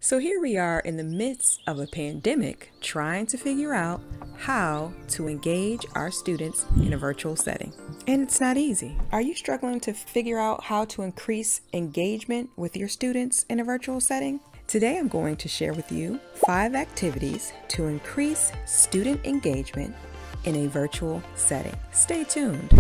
So here we are in the midst of a pandemic trying to figure out how to engage our students in a virtual setting. And it's not easy. Are you struggling to figure out how to increase engagement with your students in a virtual setting? Today I'm going to share with you 5 activities to increase student engagement in a virtual setting. Stay tuned.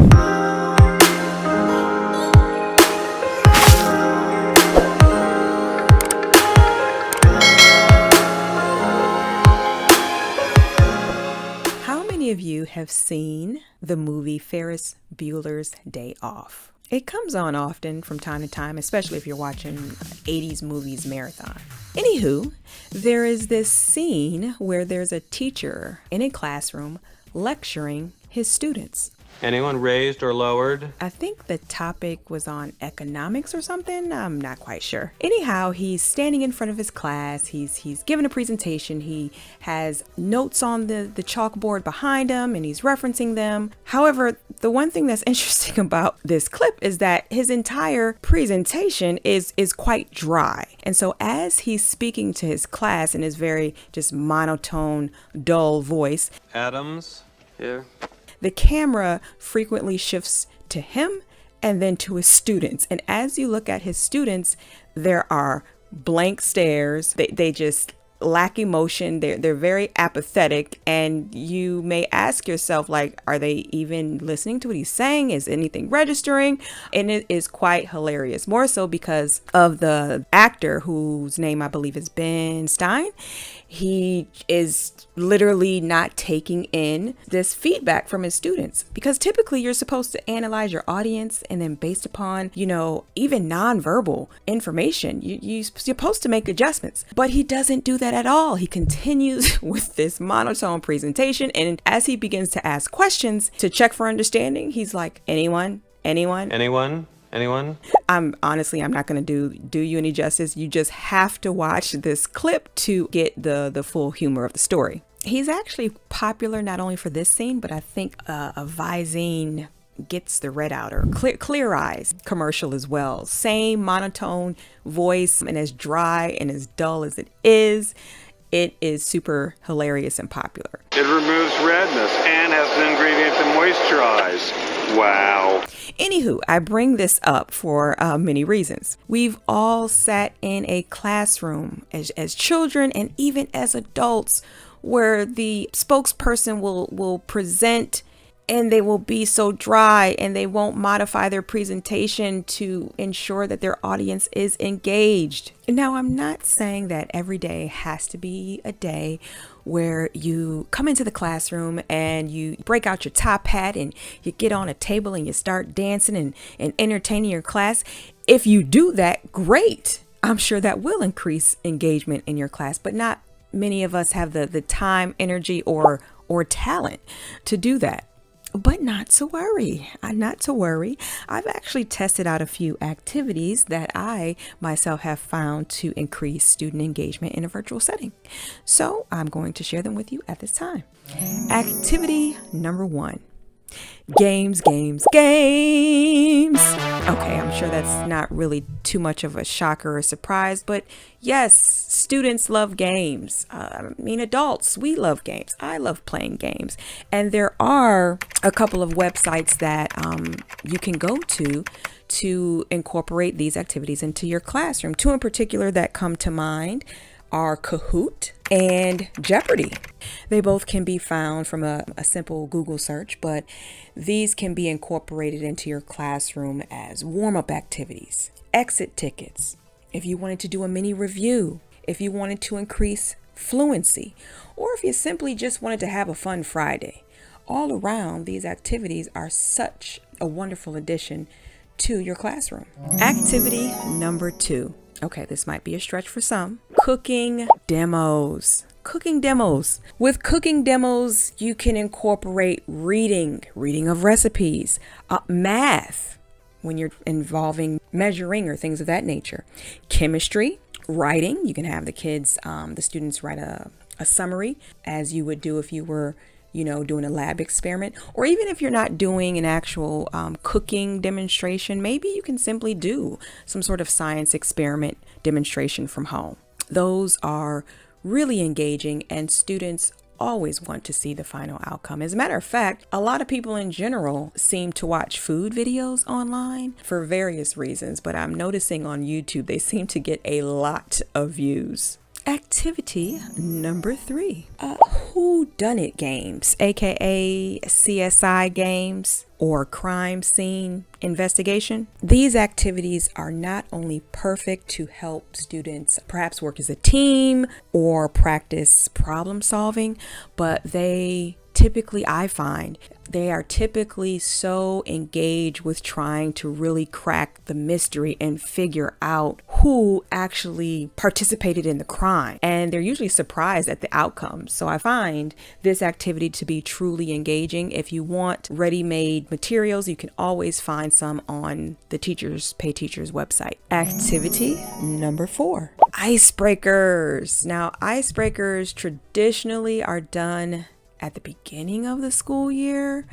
How many of you have seen the movie Ferris Bueller's Day Off? It comes on often from time to time, especially if you're watching 80s movies marathon. Anywho, there is this scene where there's a teacher in a classroom lecturing his students. Anyone raised or lowered? I think the topic was on economics or something. I'm not quite sure. Anyhow, he's standing in front of his class. He's giving a presentation. He has notes on the chalkboard behind him and he's referencing them. However, the one thing that's interesting about this clip is that his entire presentation is quite dry. And so as he's speaking to his class in his very just monotone, dull voice, Adams, here. The camera frequently shifts to him and then to his students. And as you look at his students, there are blank stares. They just lack emotion. They're very apathetic. And you may ask yourself, like, are they even listening to what he's saying? Is anything registering? And it is quite hilarious, more so because of the actor whose name I believe is Ben Stein. He is literally not taking in this feedback from his students, because typically you're supposed to analyze your audience and then based upon, even nonverbal information, you're supposed to make adjustments. But he doesn't do that at all. He continues with this monotone presentation. And as he begins to ask questions to check for understanding, he's like, anyone? I'm not going to do you any justice. You just have to watch this clip to get the full humor of the story. He's actually popular not only for this scene, but I think a Visine gets the red out or clear eyes commercial as well. Same monotone voice, and as dry and as dull as it is super hilarious and popular. It removes redness and has an ingredient to moisturize. Wow. Anywho, I bring this up for many reasons. We've all sat in a classroom as children and even as adults where the spokesperson will present and they will be so dry and they won't modify their presentation to ensure that their audience is engaged. Now, I'm not saying that every day has to be a day where you come into the classroom and you break out your top hat and you get on a table and you start dancing and entertaining your class. If you do that, great. I'm sure that will increase engagement in your class, but not many of us have the time, energy, or talent to do that. But not to worry. I've actually tested out a few activities that I myself have found to increase student engagement in a virtual setting. So I'm going to share them with you at this time. Activity number 1. Games. Okay, I'm sure that's not really too much of a shocker or surprise, but yes, students love games. Adults, we love games. I love playing games. And there are a couple of websites that you can go to incorporate these activities into your classroom. 2 in particular that come to mind are Kahoot and Jeopardy. They both can be found from a simple Google search, but these can be incorporated into your classroom as warm-up activities, exit tickets, if you wanted to do a mini review, if you wanted to increase fluency, or if you simply just wanted to have a fun Friday. All around, these activities are such a wonderful addition to your classroom. Activity number 2. Okay, this might be a stretch for some. Cooking demos. With cooking demos, you can incorporate reading of recipes, math, when you're involving measuring or things of that nature, chemistry, writing. You can have the kids, the students write a summary as you would do if you were doing a lab experiment, or even if you're not doing an actual cooking demonstration, maybe you can simply do some sort of science experiment demonstration from home. Those are really engaging, and students always want to see the final outcome. As a matter of fact, a lot of people in general seem to watch food videos online for various reasons, but I'm noticing on YouTube they seem to get a lot of views. Activity number 3, whodunit games, aka CSI games or crime scene investigation. These activities are not only perfect to help students perhaps work as a team or practice problem solving, but I find they are typically so engaged with trying to really crack the mystery and figure out who actually participated in the crime. And they're usually surprised at the outcome. So I find this activity to be truly engaging. If you want ready-made materials, you can always find some on the Teachers Pay Teachers website. Activity number 4, icebreakers. Now, icebreakers traditionally are done at the beginning of the school year.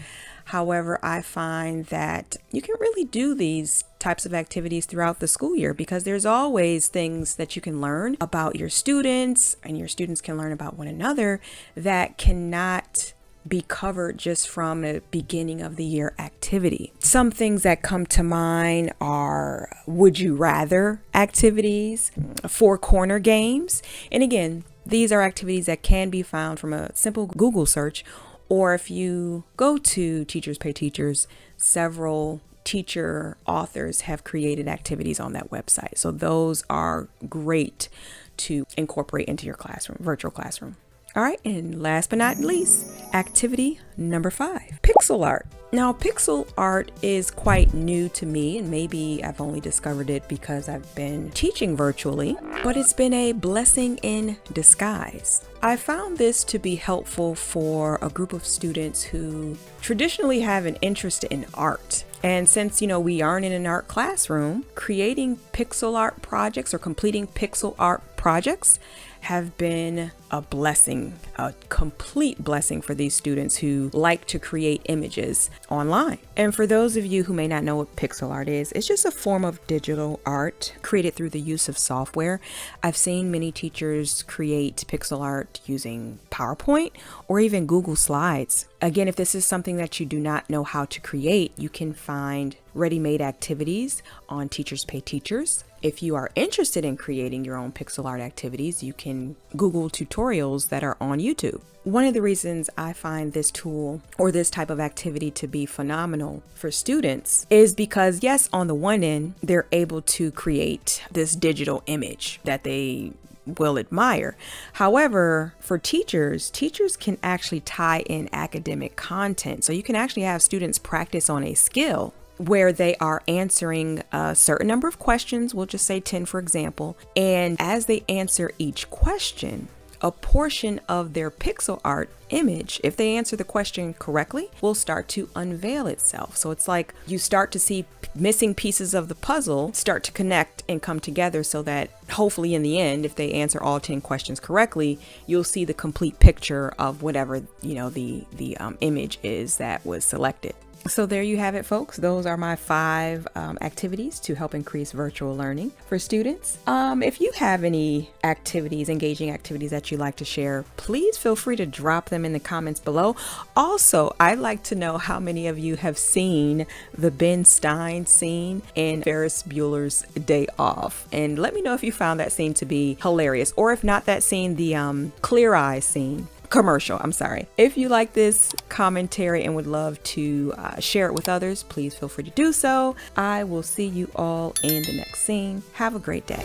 However, I find that you can really do these types of activities throughout the school year because there's always things that you can learn about your students, and your students can learn about one another that cannot be covered just from a beginning of the year activity. Some things that come to mind are would you rather activities, 4-corner games. And again, these are activities that can be found from a simple Google search, or if you go to Teachers Pay Teachers, several teacher authors have created activities on that website. So those are great to incorporate into your classroom, virtual classroom. All right, and last but not least, activity number 5, pixel art. Now, pixel art is quite new to me, and maybe I've only discovered it because I've been teaching virtually, but it's been a blessing in disguise. I found this to be helpful for a group of students who traditionally have an interest in art. And since, we aren't in an art classroom, creating pixel art projects or completing pixel art projects have been a blessing, a complete blessing for these students who like to create images online. And for those of you who may not know what pixel art is, it's just a form of digital art created through the use of software. I've seen many teachers create pixel art using PowerPoint or even Google Slides. Again, if this is something that you do not know how to create, you can find ready-made activities on Teachers Pay Teachers. If you are interested in creating your own pixel art activities, you can Google tutorials that are on YouTube. One of the reasons I find this tool or this type of activity to be phenomenal for students is because, yes, on the one end, they're able to create this digital image that they will admire. However, for teachers can actually tie in academic content. So you can actually have students practice on a skill where they are answering a certain number of questions, we'll just say 10 for example, and as they answer each question, a portion of their pixel art image, if they answer the question correctly, will start to unveil itself. So it's like you start to see missing pieces of the puzzle start to connect and come together so that hopefully in the end, if they answer all 10 questions correctly, you'll see the complete picture of whatever, the image is that was selected. So there you have it, folks. Those are my 5 activities to help increase virtual learning for students. If you have any activities, engaging activities that you'd like to share, please feel free to drop them in the comments below. Also, I'd like to know how many of you have seen the Ben Stein scene in Ferris Bueller's Day Off. And let me know if you found that scene to be hilarious, or if not that scene, the Clear Eyes scene. Commercial, I'm sorry. If you like this commentary and would love to share it with others, please feel free to do so. I will see you all in the next scene. Have a great day.